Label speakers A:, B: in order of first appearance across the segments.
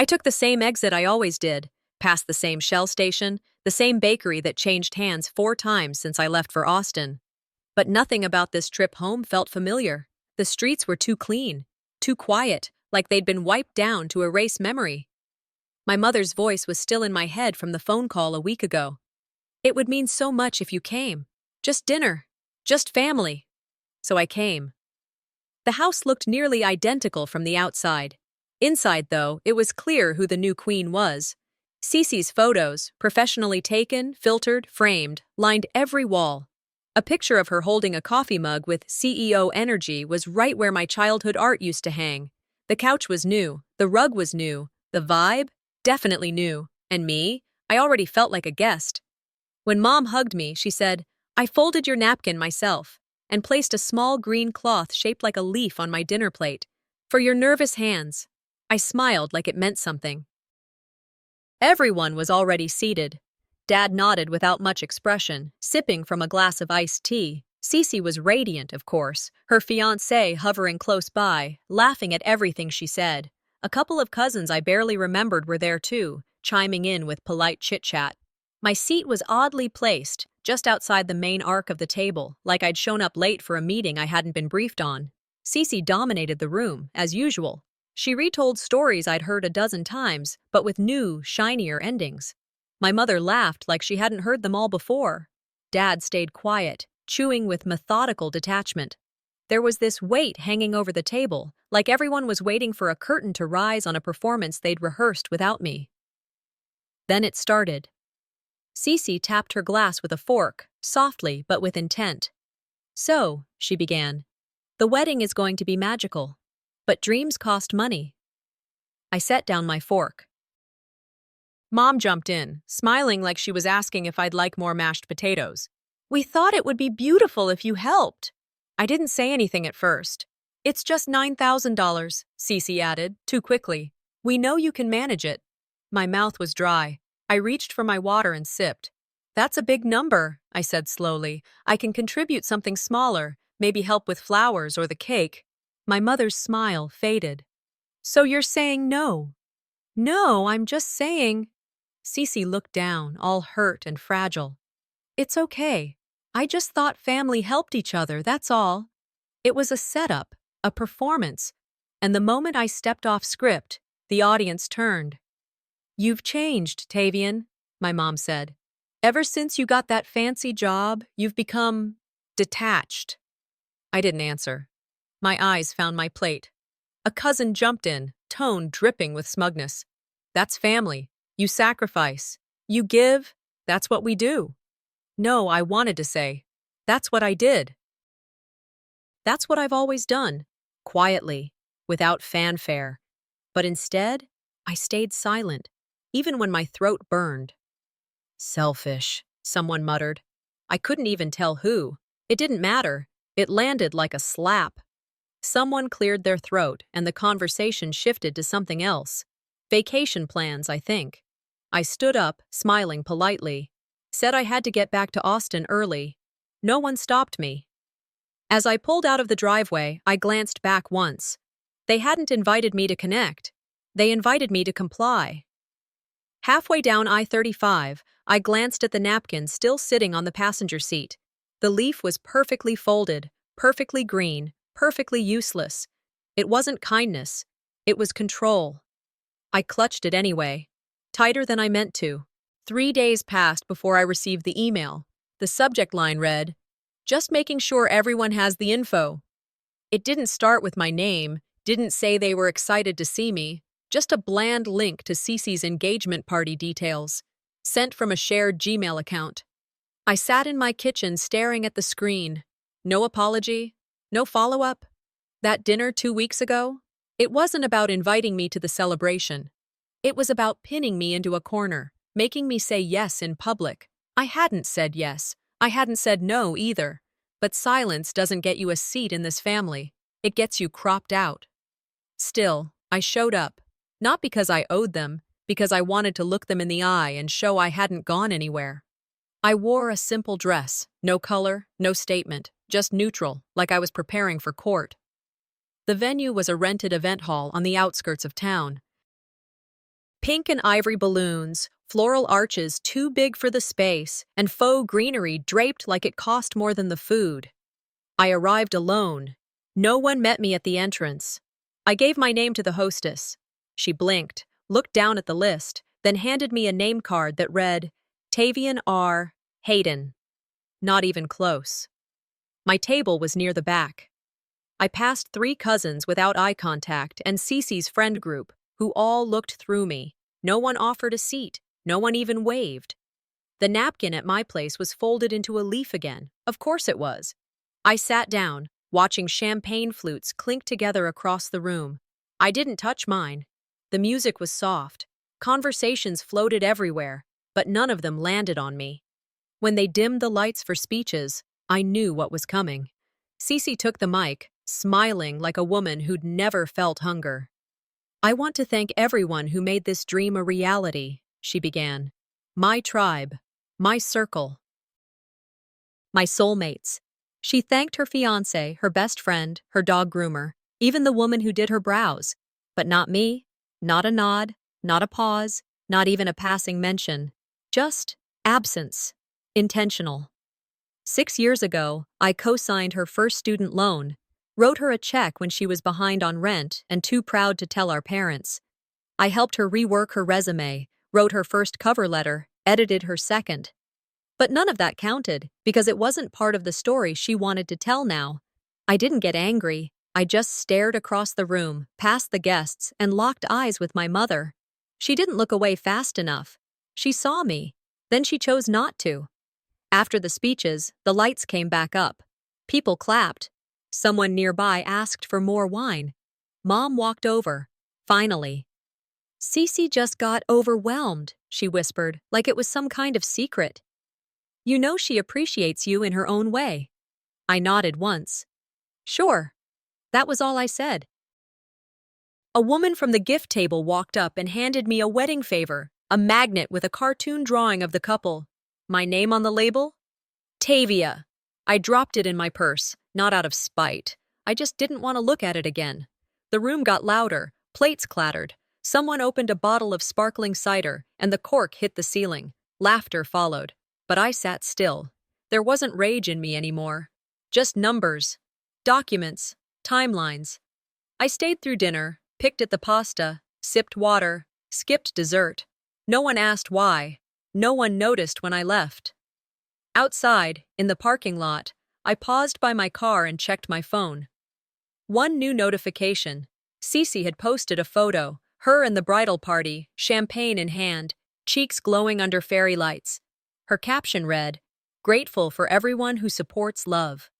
A: I took the same exit I always did, past the same Shell station, the same bakery that changed hands 4 times since I left for Austin. But nothing about this trip home felt familiar. The streets were too clean, too quiet, like they'd been wiped down to erase memory. My mother's voice was still in my head from the phone call a week ago. It would mean so much if you came. Just dinner. Just family. So I came. The house looked nearly identical from the outside. Inside, though, it was clear who the new queen was. Cece's photos, professionally taken, filtered, framed, lined every wall. A picture of her holding a coffee mug with CEO energy was right where my childhood art used to hang. The couch was new, the rug was new, the vibe, definitely new. And me, I already felt like a guest. When Mom hugged me, she said, "I folded your napkin myself," and placed a small green cloth shaped like a leaf on my dinner plate. "For your nervous hands." I smiled like it meant something. Everyone was already seated. Dad nodded without much expression, sipping from a glass of iced tea. Cece was radiant, of course, her fiancé hovering close by, laughing at everything she said. A couple of cousins I barely remembered were there too, chiming in with polite chit-chat. My seat was oddly placed, just outside the main arc of the table, like I'd shown up late for a meeting I hadn't been briefed on. Cece dominated the room, as usual. She retold stories I'd heard a dozen times, but with new, shinier endings. My mother laughed like she hadn't heard them all before. Dad stayed quiet, chewing with methodical detachment. There was this weight hanging over the table, like everyone was waiting for a curtain to rise on a performance they'd rehearsed without me. Then it started. Cece tapped her glass with a fork, softly but with intent. "So," she began, "the wedding is going to be magical. But dreams cost money." I set down my fork. Mom jumped in, smiling like she was asking if I'd like more mashed potatoes. "We thought it would be beautiful if you helped." I didn't say anything at first. "It's just $9,000, Cece added, too quickly. "We know you can manage it." My mouth was dry. I reached for my water and sipped. "That's a big number," I said slowly. "I can contribute something smaller, maybe help with flowers or the cake." My mother's smile faded. "So you're saying no?" "No, I'm just saying." Cece looked down, all hurt and fragile. "It's okay. I just thought family helped each other, that's all." It was a setup, a performance, and the moment I stepped off script, the audience turned. "You've changed, Tavian," my mom said. "Ever since you got that fancy job, you've become detached." I didn't answer. My eyes found my plate. A cousin jumped in, tone dripping with smugness. "That's family. You sacrifice. You give. That's what we do." No, I wanted to say, "That's what I did. That's what I've always done." Quietly, without fanfare. But instead, I stayed silent, even when my throat burned. "Selfish," someone muttered. I couldn't even tell who. It didn't matter. It landed like a slap. Someone cleared their throat, and the conversation shifted to something else. Vacation plans, I think. I stood up, smiling politely. Said I had to get back to Austin early. No one stopped me. As I pulled out of the driveway, I glanced back once. They hadn't invited me to connect. They invited me to comply. Halfway down I-35, I glanced at the napkin still sitting on the passenger seat. The leaf was perfectly folded, perfectly green, perfectly useless. It wasn't kindness. It was control. I clutched it anyway, tighter than I meant to. 3 days passed before I received the email. The subject line read, "Just making sure everyone has the info." It didn't start with my name, didn't say they were excited to see me, just a bland link to Cece's engagement party details, sent from a shared Gmail account. I sat in my kitchen staring at the screen. No apology, no follow-up. That dinner 2 weeks ago? It wasn't about inviting me to the celebration. It was about pinning me into a corner, making me say yes in public. I hadn't said yes. I hadn't said no either. But silence doesn't get you a seat in this family. It gets you cropped out. Still, I showed up. Not because I owed them, because I wanted to look them in the eye and show I hadn't gone anywhere. I wore a simple dress, no color, no statement, just neutral, like I was preparing for court. The venue was a rented event hall on the outskirts of town. Pink and ivory balloons, floral arches too big for the space, and faux greenery draped like it cost more than the food. I arrived alone. No one met me at the entrance. I gave my name to the hostess. She blinked, looked down at the list, then handed me a name card that read, Tavian R. Hayden. Not even close. My table was near the back. I passed 3 cousins without eye contact and Cece's friend group, who all looked through me. No one offered a seat. No one even waved. The napkin at my place was folded into a leaf again. Of course it was. I sat down, watching champagne flutes clink together across the room. I didn't touch mine. The music was soft. Conversations floated everywhere, but none of them landed on me. When they dimmed the lights for speeches, I knew what was coming. Cece took the mic, smiling like a woman who'd never felt hunger. I want to thank everyone who made this dream a reality, she began. My tribe, my circle, my soulmates. She thanked her fiancé, her best friend, her dog groomer, even the woman who did her brows. But not me, not a nod, not a pause, not even a passing mention. Just absence. Intentional. 6 years ago, I co-signed her first student loan, wrote her a check when she was behind on rent and too proud to tell our parents. I helped her rework her resume, wrote her first cover letter, edited her second. But none of that counted, because it wasn't part of the story she wanted to tell now. I didn't get angry. I just stared across the room, past the guests, and locked eyes with my mother. She didn't look away fast enough. She saw me. Then she chose not to. After the speeches, the lights came back up. People clapped. Someone nearby asked for more wine. Mom walked over. Finally. Cece just got overwhelmed, she whispered, like it was some kind of secret. You know she appreciates you in her own way. I nodded once. Sure. That was all I said. A woman from the gift table walked up and handed me a wedding favor, a magnet with a cartoon drawing of the couple. My name on the label? Tavia. I dropped it in my purse, not out of spite. I just didn't want to look at it again. The room got louder, plates clattered. Someone opened a bottle of sparkling cider, and the cork hit the ceiling. Laughter followed. But I sat still. There wasn't rage in me anymore. Just numbers, documents, timelines. I stayed through dinner, picked at the pasta, sipped water, skipped dessert. No one asked why. No one noticed when I left. Outside, in the parking lot, I paused by my car and checked my phone. One new notification. Cece had posted a photo, her and the bridal party, champagne in hand, cheeks glowing under fairy lights. Her caption read, "Grateful for everyone who supports love."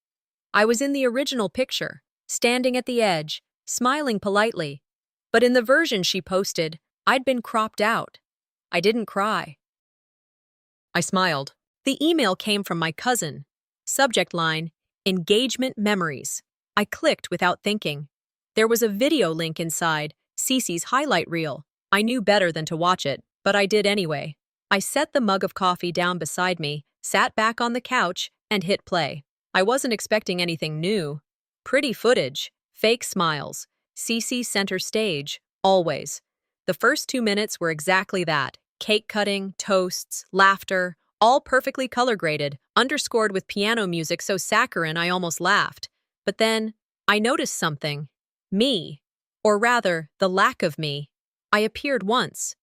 A: I was in the original picture, standing at the edge, smiling politely. But in the version she posted, I'd been cropped out. I didn't cry. I smiled. The email came from my cousin. Subject line, Engagement Memories. I clicked without thinking. There was a video link inside, Cece's highlight reel. I knew better than to watch it, but I did anyway. I set the mug of coffee down beside me, sat back on the couch, and hit play. I wasn't expecting anything new. Pretty footage, fake smiles, Cece center stage, always. The first 2 minutes were exactly that. Cake cutting, toasts, laughter, all perfectly color-graded, underscored with piano music so saccharine I almost laughed. But then, I noticed something. Me. Or rather, the lack of me. I appeared once.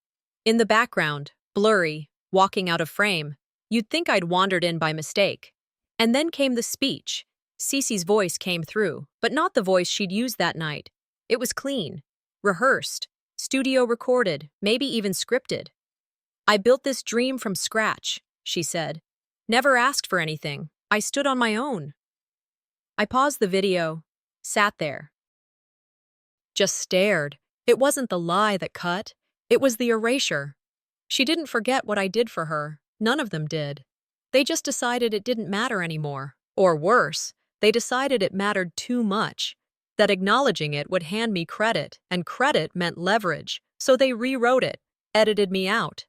A: In the background, blurry, walking out of frame. You'd think I'd wandered in by mistake. And then came the speech. Cece's voice came through, but not the voice she'd used that night. It was clean, rehearsed, studio recorded, maybe even scripted. I built this dream from scratch, she said. Never asked for anything. I stood on my own. I paused the video, sat there. Just stared. It wasn't the lie that cut. It was the erasure. She didn't forget what I did for her. None of them did. They just decided it didn't matter anymore. Or worse, they decided it mattered too much. That acknowledging it would hand me credit, and credit meant leverage. So they rewrote it, edited me out.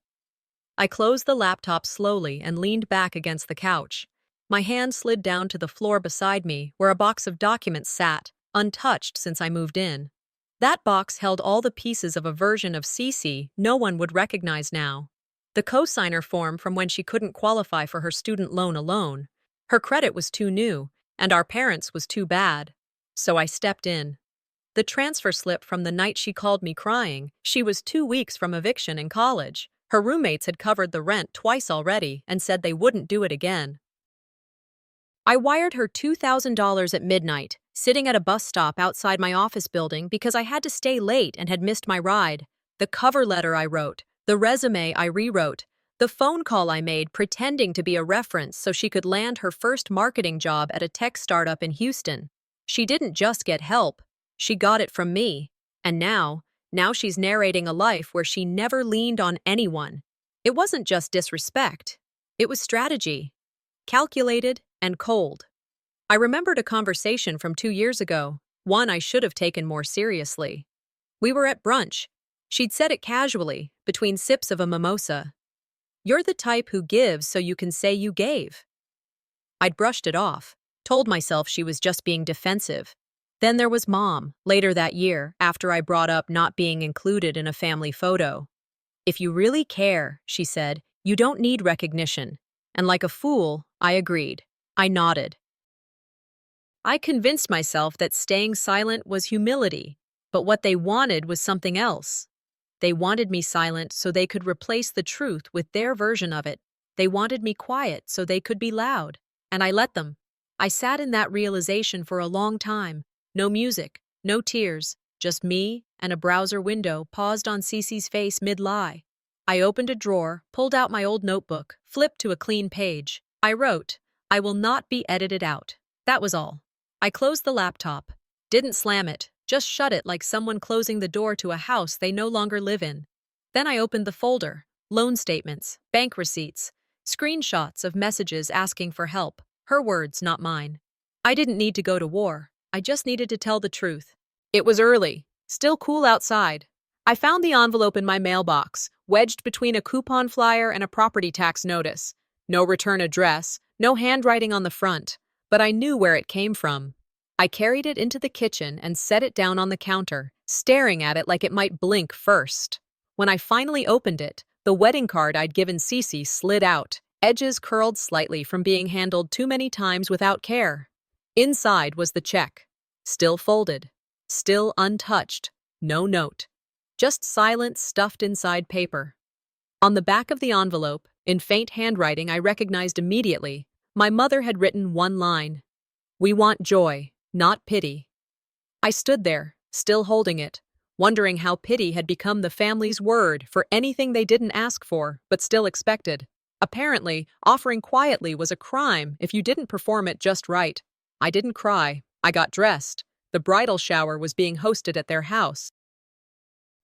A: I closed the laptop slowly and leaned back against the couch. My hand slid down to the floor beside me, where a box of documents sat, untouched since I moved in. That box held all the pieces of a version of Cece no one would recognize now. The cosigner form from when she couldn't qualify for her student loan alone. Her credit was too new, and our parents was too bad. So I stepped in. The transfer slip from the night she called me crying. She was 2 weeks from eviction in college. Her roommates had covered the rent twice already and said they wouldn't do it again. I wired her $2,000 at midnight, sitting at a bus stop outside my office building because I had to stay late and had missed my ride. The cover letter I wrote, the resume I rewrote, the phone call I made pretending to be a reference so she could land her first marketing job at a tech startup in Houston. She didn't just get help, she got it from me. And now she's narrating a life where she never leaned on anyone. It wasn't just disrespect. It was strategy. Calculated and cold. I remembered a conversation from 2 years ago, one I should have taken more seriously. We were at brunch. She'd said it casually, between sips of a mimosa. "You're the type who gives so you can say you gave." I'd brushed it off, told myself she was just being defensive. Then there was Mom, later that year, after I brought up not being included in a family photo. "If you really care," she said, "you don't need recognition." And like a fool, I agreed. I nodded. I convinced myself that staying silent was humility, but what they wanted was something else. They wanted me silent so they could replace the truth with their version of it. They wanted me quiet so they could be loud, and I let them. I sat in that realization for a long time. No music, no tears, just me and a browser window paused on Cece's face mid-lie. I opened a drawer, pulled out my old notebook, flipped to a clean page. I wrote, "I will not be edited out." That was all. I closed the laptop. Didn't slam it, just shut it like someone closing the door to a house they no longer live in. Then I opened the folder. Loan statements, bank receipts, screenshots of messages asking for help. Her words, not mine. I didn't need to go to war. I just needed to tell the truth. It was early, still cool outside. I found the envelope in my mailbox, wedged between a coupon flyer and a property tax notice. No return address, no handwriting on the front, but I knew where it came from. I carried it into the kitchen and set it down on the counter, staring at it like it might blink first. When I finally opened it, the wedding card I'd given Cece slid out, edges curled slightly from being handled too many times without care. Inside was the check, still folded, still untouched, no note. Just silence stuffed inside paper. On the back of the envelope, in faint handwriting I recognized immediately, my mother had written one line. "We want joy, not pity." I stood there, still holding it, wondering how pity had become the family's word for anything they didn't ask for, but still expected. Apparently, offering quietly was a crime if you didn't perform it just right. I didn't cry. I got dressed. The bridal shower was being hosted at their house.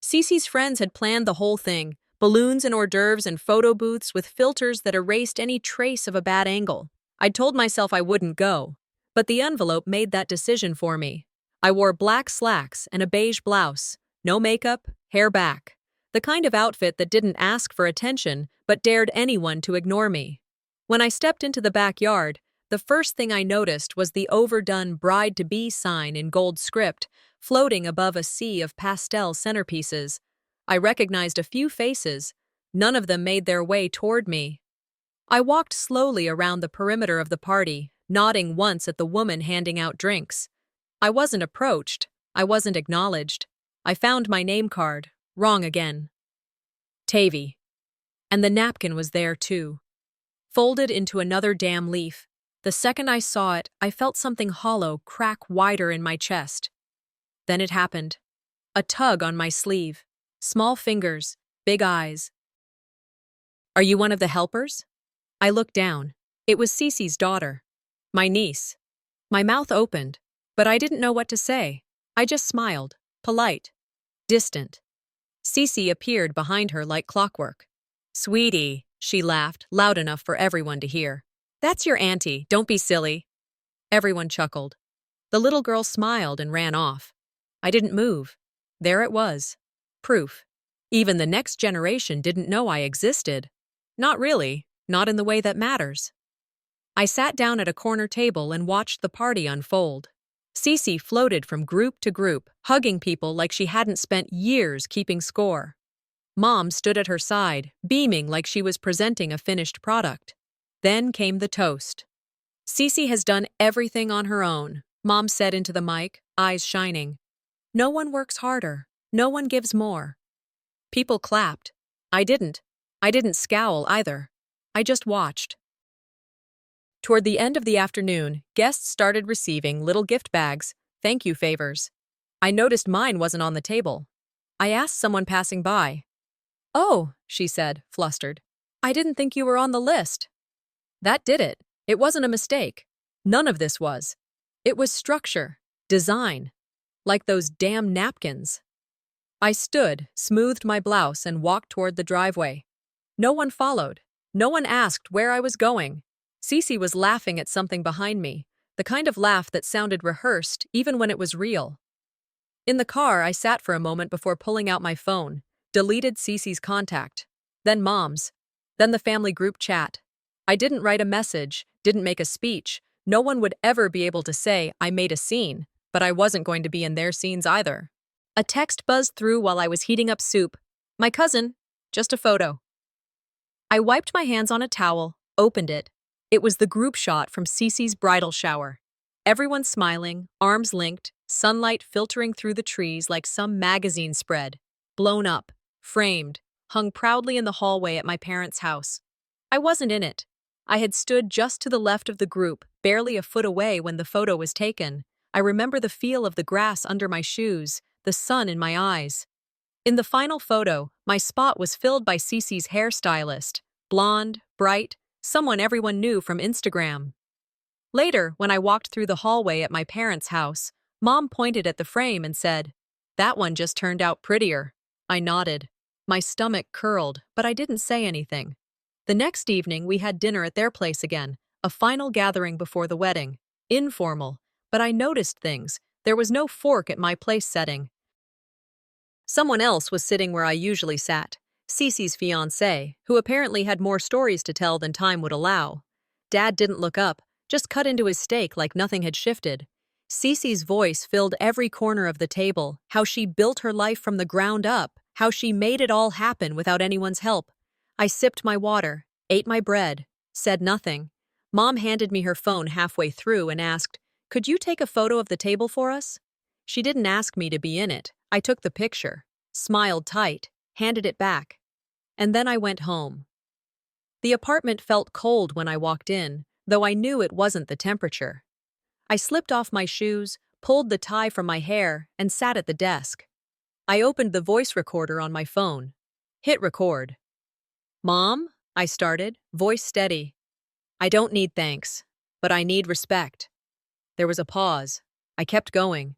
A: Cece's friends had planned the whole thing, balloons and hors d'oeuvres and photo booths with filters that erased any trace of a bad angle. I'd told myself I wouldn't go, but the envelope made that decision for me. I wore black slacks and a beige blouse, no makeup, hair back. The kind of outfit that didn't ask for attention, but dared anyone to ignore me. When I stepped into the backyard, the first thing I noticed was the overdone bride-to-be sign in gold script, floating above a sea of pastel centerpieces. I recognized a few faces. None of them made their way toward me. I walked slowly around the perimeter of the party, nodding once at the woman handing out drinks. I wasn't approached. I wasn't acknowledged. I found my name card. Wrong again. Tavy. And the napkin was there too. Folded into another damn leaf. The second I saw it, I felt something hollow crack wider in my chest. Then it happened. A tug on my sleeve. Small fingers, big eyes. "Are you one of the helpers?" I looked down. It was Cece's daughter. My niece. My mouth opened, but I didn't know what to say. I just smiled, polite, distant. Cece appeared behind her like clockwork. "Sweetie," she laughed, loud enough for everyone to hear. "That's your auntie, don't be silly." Everyone chuckled. The little girl smiled and ran off. I didn't move. There it was. Proof. Even the next generation didn't know I existed. Not really, not in the way that matters. I sat down at a corner table and watched the party unfold. Cece floated from group to group, hugging people like she hadn't spent years keeping score. Mom stood at her side, beaming like she was presenting a finished product. Then came the toast. Cece has done everything on her own, Mom said into the mic, eyes shining. No one works harder. No one gives more. People clapped. I didn't. I didn't scowl either. I just watched. Toward the end of the afternoon, guests started receiving little gift bags, thank you favors. I noticed mine wasn't on the table. I asked someone passing by. Oh, she said, flustered. I didn't think you were on the list. That did it. It wasn't a mistake. None of this was. It was structure, design, like those damn napkins. I stood, smoothed my blouse, and walked toward the driveway. No one followed. No one asked where I was going. Cece was laughing at something behind me, the kind of laugh that sounded rehearsed even when it was real. In the car, I sat for a moment before pulling out my phone, deleted Cece's contact, then Mom's, then the family group chat. I didn't write a message, didn't make a speech. No one would ever be able to say I made a scene, but I wasn't going to be in their scenes either. A text buzzed through while I was heating up soup. My cousin, just a photo. I wiped my hands on a towel, opened it. It was the group shot from Cece's bridal shower. Everyone smiling, arms linked, sunlight filtering through the trees like some magazine spread. Blown up, framed, hung proudly in the hallway at my parents' house. I wasn't in it. I had stood just to the left of the group, barely a foot away when the photo was taken. I remember the feel of the grass under my shoes, the sun in my eyes. In the final photo, my spot was filled by Cece's hairstylist, blonde, bright, someone everyone knew from Instagram. Later, when I walked through the hallway at my parents' house, Mom pointed at the frame and said, "That one just turned out prettier." I nodded. My stomach curled, but I didn't say anything. The next evening, we had dinner at their place again, a final gathering before the wedding. Informal, but I noticed things. There was no fork at my place setting. Someone else was sitting where I usually sat, Cece's fiancé, who apparently had more stories to tell than time would allow. Dad didn't look up, just cut into his steak like nothing had shifted. Cece's voice filled every corner of the table, how she built her life from the ground up, how she made it all happen without anyone's help. I sipped my water, ate my bread, said nothing. Mom handed me her phone halfway through and asked, "Could you take a photo of the table for us?" She didn't ask me to be in it. I took the picture, smiled tight, handed it back. And then I went home. The apartment felt cold when I walked in, though I knew it wasn't the temperature. I slipped off my shoes, pulled the tie from my hair, and sat at the desk. I opened the voice recorder on my phone. Hit record. "Mom?" I started, voice steady. "I don't need thanks, but I need respect." There was a pause. I kept going.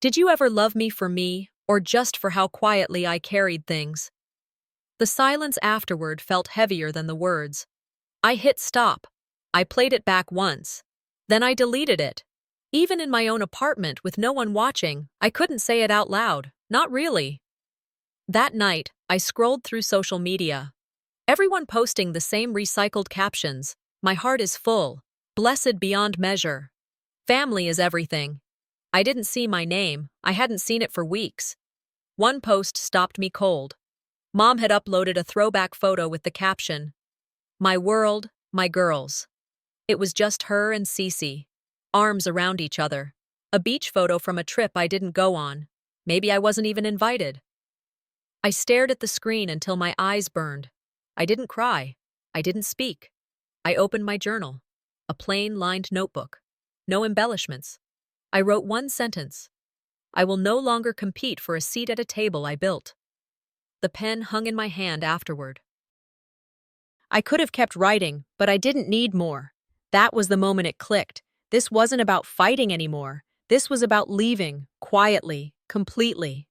A: "Did you ever love me, or just for how quietly I carried things?" The silence afterward felt heavier than the words. I hit stop. I played it back once. Then I deleted it. Even in my own apartment with no one watching, I couldn't say it out loud. Not really. That night, I scrolled through social media. Everyone posting the same recycled captions. My heart is full. Blessed beyond measure. Family is everything. I didn't see my name. I hadn't seen it for weeks. One post stopped me cold. Mom had uploaded a throwback photo with the caption, "My world, my girls." It was just her and Cece, arms around each other. A beach photo from a trip I didn't go on. Maybe I wasn't even invited. I stared at the screen until my eyes burned. I didn't cry. I didn't speak. I opened my journal, a plain lined notebook. No embellishments. I wrote one sentence. I will no longer compete for a seat at a table I built. The pen hung in my hand afterward. I could have kept writing, but I didn't need more. That was the moment it clicked. This wasn't about fighting anymore. This was about leaving, quietly, completely.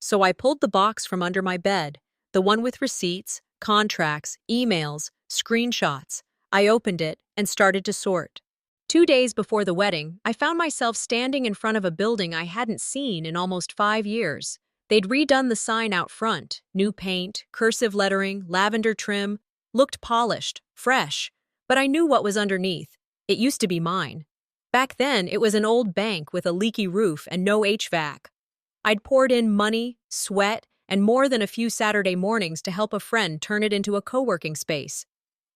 A: So I pulled the box from under my bed, the one with receipts, contracts, emails, screenshots. I opened it and started to sort. 2 days before the wedding, I found myself standing in front of a building I hadn't seen in almost 5 years. They'd redone the sign out front, new paint, cursive lettering, lavender trim, looked polished, fresh, but I knew what was underneath. It used to be mine. Back then, it was an old bank with a leaky roof and no HVAC. I'd poured in money, sweat, and more than a few Saturday mornings to help a friend turn it into a co-working space.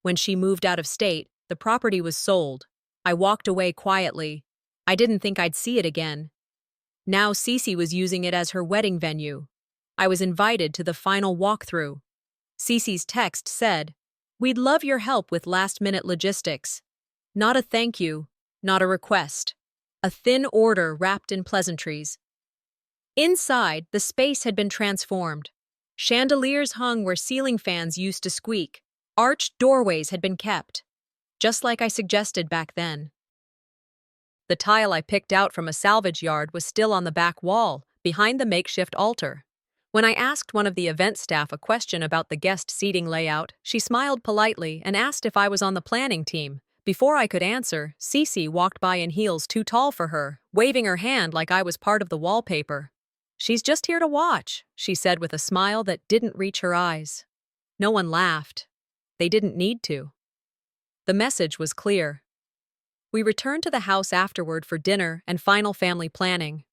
A: When she moved out of state, the property was sold. I walked away quietly. I didn't think I'd see it again. Now Cece was using it as her wedding venue. I was invited to the final walkthrough. Cece's text said, "We'd love your help with last-minute logistics. Not a thank you, not a request. A thin order wrapped in pleasantries." Inside, the space had been transformed. Chandeliers hung where ceiling fans used to squeak. Arched doorways had been kept, just like I suggested back then. The tile I picked out from a salvage yard was still on the back wall, behind the makeshift altar. When I asked one of the event staff a question about the guest seating layout, she smiled politely and asked if I was on the planning team. Before I could answer, Cece walked by in heels too tall for her, waving her hand like I was part of the wallpaper. "She's just here to watch," she said with a smile that didn't reach her eyes. No one laughed. They didn't need to. The message was clear. We returned to the house afterward for dinner and final family planning.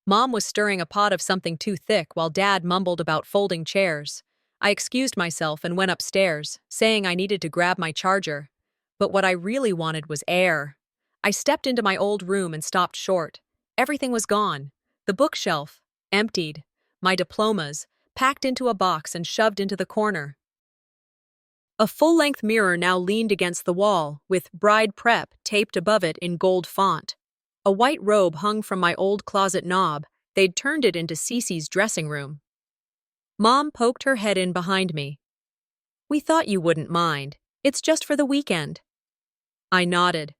A: Mom was stirring a pot of something too thick while Dad mumbled about folding chairs. I excused myself and went upstairs, saying I needed to grab my charger. But what I really wanted was air. I stepped into my old room and stopped short. Everything was gone. The bookshelf, emptied. My diplomas, packed into a box and shoved into the corner. A full-length mirror now leaned against the wall, with "Bride Prep" taped above it in gold font. A white robe hung from my old closet knob. They'd turned it into Cece's dressing room. Mom poked her head in behind me. "We thought you wouldn't mind. It's just for the weekend." I nodded,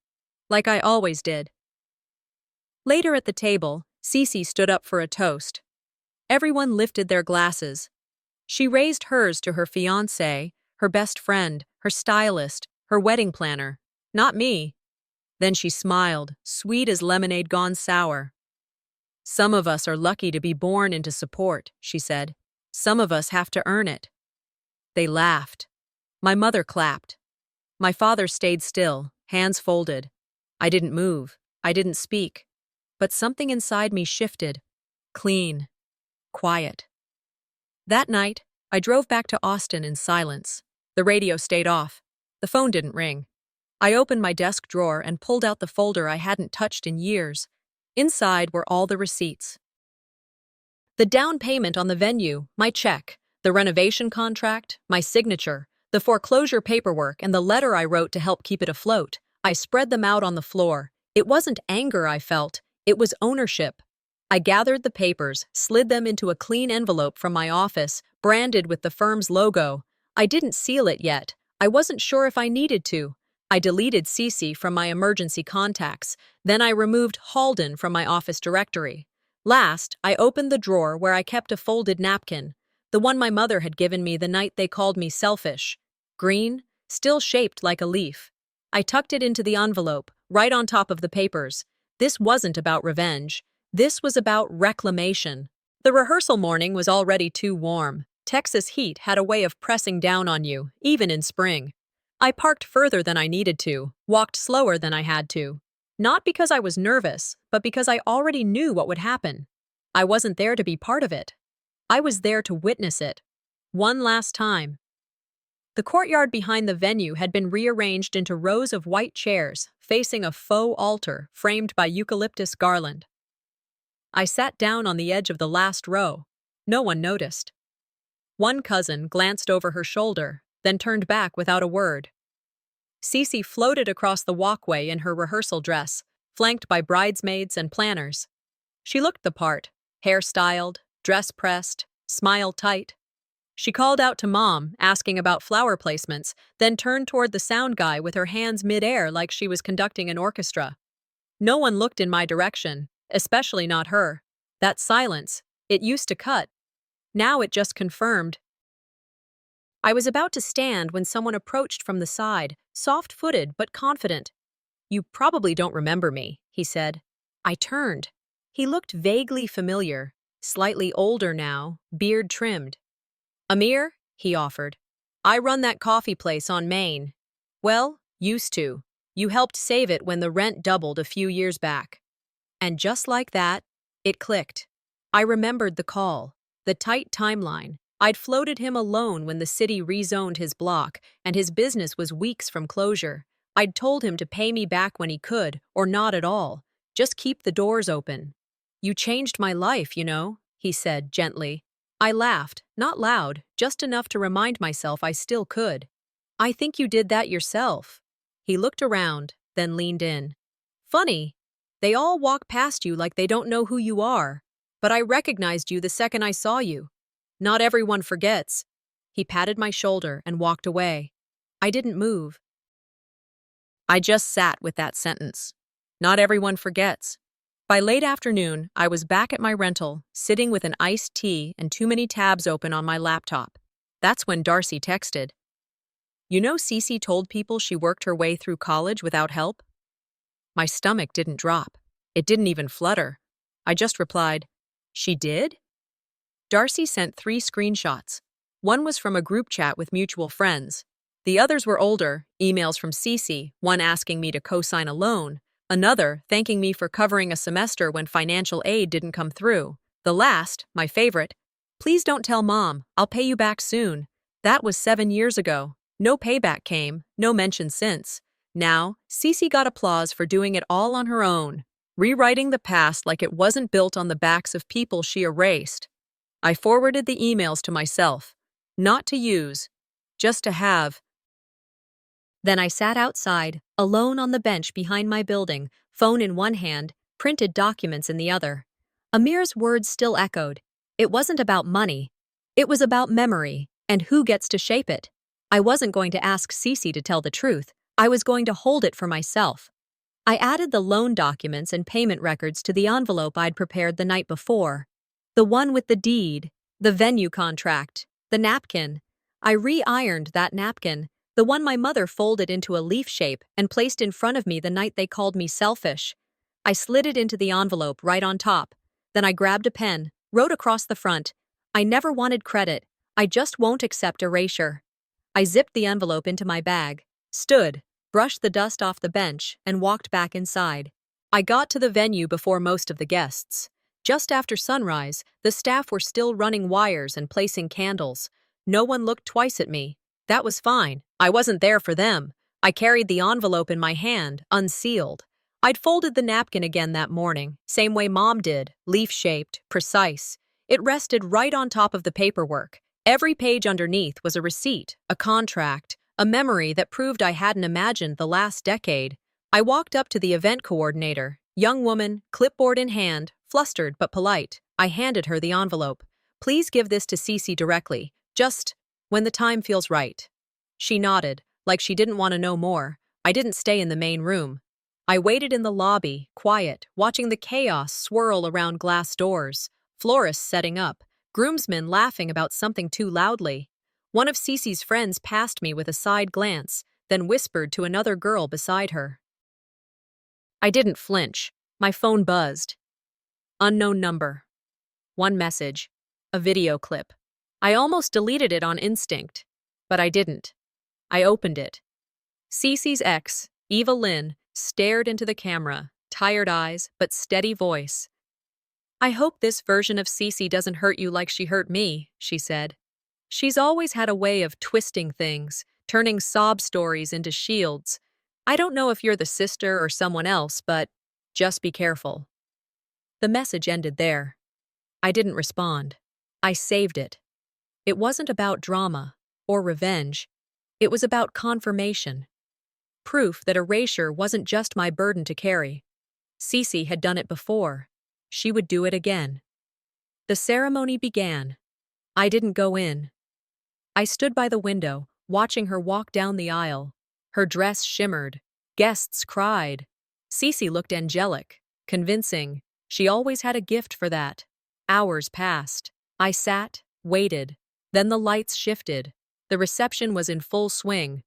A: like I always did. Later at the table, Cece stood up for a toast. Everyone lifted their glasses. She raised hers to her fiancé, her best friend, her stylist, her wedding planner. Not me. Then she smiled, sweet as lemonade gone sour. "Some of us are lucky to be born into support," she said. "Some of us have to earn it." They laughed. My mother clapped. My father stayed still, hands folded. I didn't move. I didn't speak. But something inside me shifted. Clean. Quiet. That night, I drove back to Austin in silence. The radio stayed off. The phone didn't ring. I opened my desk drawer and pulled out the folder I hadn't touched in years. Inside were all the receipts. The down payment on the venue, my check, the renovation contract, my signature, the foreclosure paperwork, and the letter I wrote to help keep it afloat. I spread them out on the floor. It wasn't anger I felt. It was ownership. I gathered the papers, slid them into a clean envelope from my office, branded with the firm's logo. I didn't seal it yet. I wasn't sure if I needed to. I deleted Cece from my emergency contacts. Then I removed Halden from my office directory. Last, I opened the drawer where I kept a folded napkin, the one my mother had given me the night they called me selfish. Green, still shaped like a leaf. I tucked it into the envelope, right on top of the papers. This wasn't about revenge. This was about reclamation. The rehearsal morning was already too warm. Texas heat had a way of pressing down on you, even in spring. I parked further than I needed to, walked slower than I had to. Not because I was nervous, but because I already knew what would happen. I wasn't there to be part of it. I was there to witness it. One last time. The courtyard behind the venue had been rearranged into rows of white chairs, facing a faux altar framed by eucalyptus garland. I sat down on the edge of the last row. No one noticed. One cousin glanced over her shoulder, then turned back without a word. Cece floated across the walkway in her rehearsal dress, flanked by bridesmaids and planners. She looked the part, hair styled, dress pressed, smile tight. She called out to Mom, asking about flower placements, then turned toward the sound guy with her hands mid-air like she was conducting an orchestra. No one looked in my direction, especially not her. That silence, it used to cut. Now it just confirmed. I was about to stand when someone approached from the side, soft-footed but confident. "You probably don't remember me," he said. I turned. He looked vaguely familiar, slightly older now, beard trimmed. "Amir," he offered. "I run that coffee place on Main. Well, used to. You helped save it when the rent doubled a few years back." And just like that, it clicked. I remembered the call, the tight timeline. I'd floated him a loan when the city rezoned his block, and his business was weeks from closure. I'd told him to pay me back when he could, or not at all. Just keep the doors open. "You changed my life, you know," he said gently. I laughed, not loud, just enough to remind myself I still could. "I think you did that yourself." He looked around, then leaned in. "Funny. They all walk past you like they don't know who you are. But I recognized you the second I saw you. Not everyone forgets." He patted my shoulder and walked away. I didn't move. I just sat with that sentence. Not everyone forgets. By late afternoon, I was back at my rental, sitting with an iced tea and too many tabs open on my laptop. That's when Darcy texted. "You know Cece told people she worked her way through college without help?" My stomach didn't drop. It didn't even flutter. I just replied, "She did?" Darcy sent 3 screenshots. One was from a group chat with mutual friends. The others were older, emails from Cece, one asking me to co-sign a loan, another thanking me for covering a semester when financial aid didn't come through. The last, my favorite, "Please don't tell Mom, I'll pay you back soon." That was 7 years ago. No payback came, no mention since. Now, Cece got applause for doing it all on her own, rewriting the past like it wasn't built on the backs of people she erased. I forwarded the emails to myself, not to use, just to have. Then I sat outside, alone on the bench behind my building, phone in one hand, printed documents in the other. Amir's words still echoed. It wasn't about money. It was about memory, and who gets to shape it. I wasn't going to ask Cece to tell the truth. I was going to hold it for myself. I added the loan documents and payment records to the envelope I'd prepared the night before. The one with the deed, the venue contract, the napkin. I re-ironed that napkin, the one my mother folded into a leaf shape and placed in front of me the night they called me selfish. I slid it into the envelope right on top. Then I grabbed a pen, wrote across the front, "I never wanted credit. I just won't accept erasure." I zipped the envelope into my bag, stood, brushed the dust off the bench, and walked back inside. I got to the venue before most of the guests. Just after sunrise, the staff were still running wires and placing candles. No one looked twice at me. That was fine. I wasn't there for them. I carried the envelope in my hand, unsealed. I'd folded the napkin again that morning, same way Mom did, leaf-shaped, precise. It rested right on top of the paperwork. Every page underneath was a receipt, a contract, a memory that proved I hadn't imagined the last decade. I walked up to the event coordinator, young woman, clipboard in hand, flustered but polite. I handed her the envelope. "Please give this to Cece directly, just when the time feels right." She nodded, like she didn't want to know more. I didn't stay in the main room. I waited in the lobby, quiet, watching the chaos swirl around glass doors, florists setting up, groomsmen laughing about something too loudly. One of Cece's friends passed me with a side glance, then whispered to another girl beside her. I didn't flinch. My phone buzzed. Unknown number. One message. A video clip. I almost deleted it on instinct, but I didn't. I opened it. Cece's ex, Eva Lynn, stared into the camera, tired eyes, but steady voice. "I hope this version of Cece doesn't hurt you like she hurt me," she said. "She's always had a way of twisting things, turning sob stories into shields. I don't know if you're the sister or someone else, but just be careful." The message ended there. I didn't respond. I saved it. It wasn't about drama or revenge. It was about confirmation. Proof that erasure wasn't just my burden to carry. Cece had done it before. She would do it again. The ceremony began. I didn't go in. I stood by the window, watching her walk down the aisle. Her dress shimmered. Guests cried. Cece looked angelic, convincing. She always had a gift for that. Hours passed. I sat, waited. Then the lights shifted. The reception was in full swing.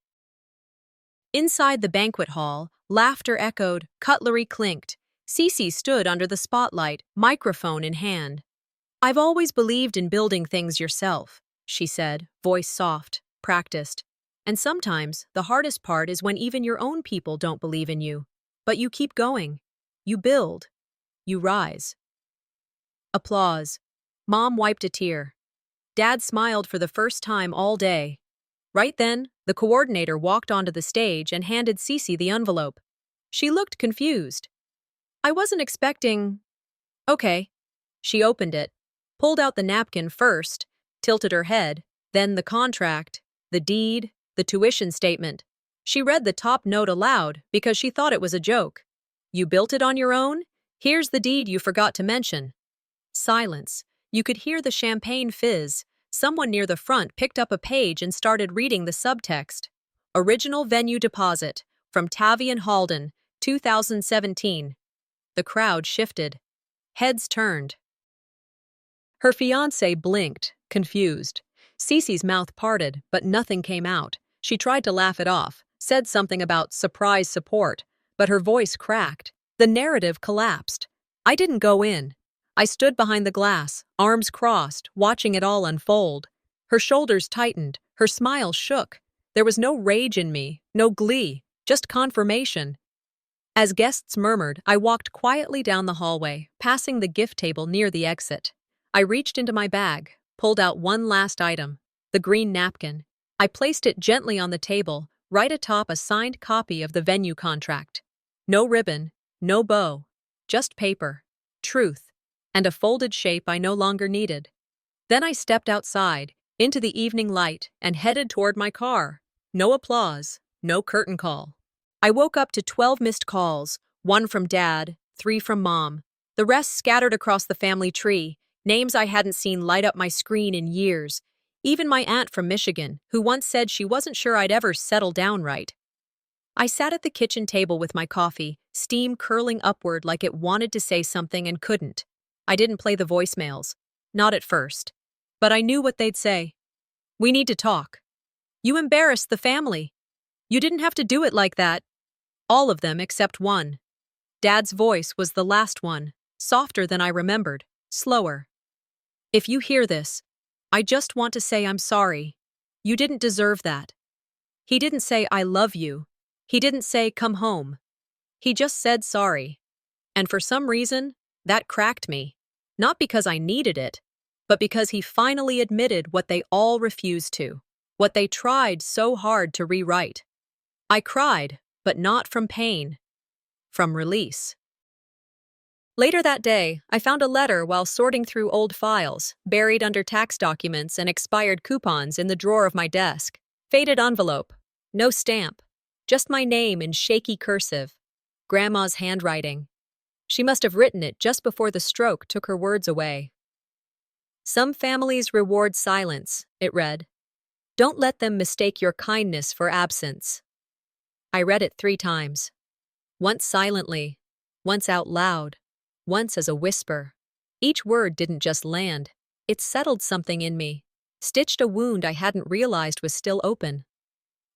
A: Inside the banquet hall, laughter echoed, cutlery clinked. Cece stood under the spotlight, microphone in hand. "I've always believed in building things yourself," she said, voice soft, practiced. And sometimes, the hardest part is when even your own people don't believe in you. But you keep going. You build. You rise. Applause. Mom wiped a tear. Dad smiled for the first time all day. Right then, the coordinator walked onto the stage and handed Cece the envelope. She looked confused. I wasn't expecting... Okay. She opened it, pulled out the napkin first, tilted her head, then the contract, the deed, the tuition statement. She read the top note aloud because she thought it was a joke. You built it on your own? Here's the deed you forgot to mention. Silence. You could hear the champagne fizz. Someone near the front picked up a page and started reading the subtext. Original venue deposit from Tavian Halden, 2017. The crowd shifted. Heads turned. Her fiancé blinked, confused. Cece's mouth parted, but nothing came out. She tried to laugh it off, said something about surprise support, but her voice cracked. The narrative collapsed. I didn't go in. I stood behind the glass, arms crossed, watching it all unfold. Her shoulders tightened, her smile shook. There was no rage in me, no glee, just confirmation. As guests murmured, I walked quietly down the hallway, passing the gift table near the exit. I reached into my bag, pulled out one last item, the green napkin. I placed it gently on the table, right atop a signed copy of the venue contract. No ribbon, no bow, just paper, truth, and a folded shape I no longer needed. Then I stepped outside, into the evening light, and headed toward my car. No applause, no curtain call. I woke up to 12 missed calls, 1 from Dad, 3 from Mom. The rest scattered across the family tree, names I hadn't seen light up my screen in years. Even my aunt from Michigan, who once said she wasn't sure I'd ever settle down right. I sat at the kitchen table with my coffee, steam curling upward like it wanted to say something and couldn't. I didn't play the voicemails. Not at first. But I knew what they'd say. We need to talk. You embarrassed the family. You didn't have to do it like that. All of them except one. Dad's voice was the last one, softer than I remembered, slower. If you hear this, I just want to say I'm sorry. You didn't deserve that. He didn't say I love you. He didn't say come home. He just said sorry. And for some reason, that cracked me. Not because I needed it, but because he finally admitted what they all refused to, what they tried so hard to rewrite. I cried, but not from pain, from release. Later that day, I found a letter while sorting through old files, buried under tax documents and expired coupons in the drawer of my desk. Faded envelope. No stamp. Just my name in shaky cursive. Grandma's handwriting. She must have written it just before the stroke took her words away. Some families reward silence, it read. Don't let them mistake your kindness for absence. I read it 3 times. Once silently, once out loud, once as a whisper. Each word didn't just land. It settled something in me, stitched a wound I hadn't realized was still open.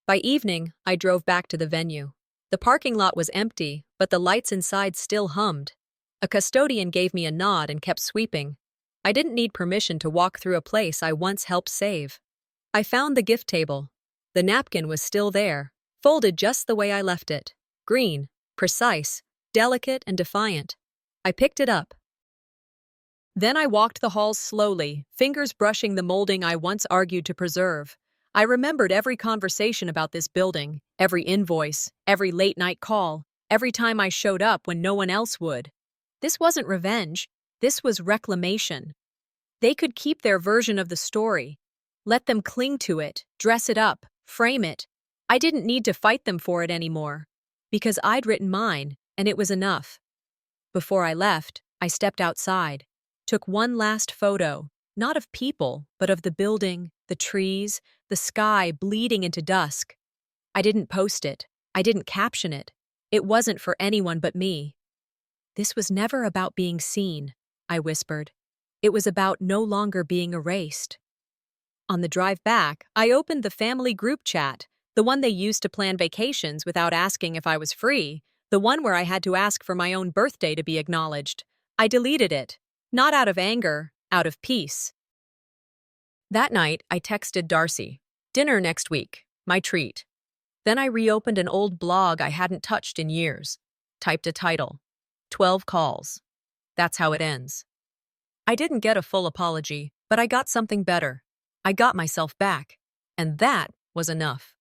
A: By evening, I drove back to the venue. The parking lot was empty, but the lights inside still hummed. A custodian gave me a nod and kept sweeping. I didn't need permission to walk through a place I once helped save. I found the gift table. The napkin was still there, folded just the way I left it. Green, precise, delicate and defiant. I picked it up. Then I walked the halls slowly, fingers brushing the molding I once argued to preserve. I remembered every conversation about this building, every invoice, every late-night call, every time I showed up when no one else would. This wasn't revenge. This was reclamation. They could keep their version of the story. Let them cling to it, dress it up, frame it. I didn't need to fight them for it anymore, because I'd written mine, and it was enough. Before I left, I stepped outside, took one last photo, not of people, but of the building, the trees, the sky bleeding into dusk. I didn't post it. I didn't caption it. It wasn't for anyone but me. This was never about being seen, I whispered. It was about no longer being erased. On the drive back, I opened the family group chat, the one they used to plan vacations without asking if I was free, the one where I had to ask for my own birthday to be acknowledged. I deleted it, not out of anger, out of peace. That night, I texted Darcy, "Dinner next week." My treat. Then I reopened an old blog I hadn't touched in years. Typed a title. 12 calls. That's how it ends. I didn't get a full apology, but I got something better. I got myself back. And that was enough.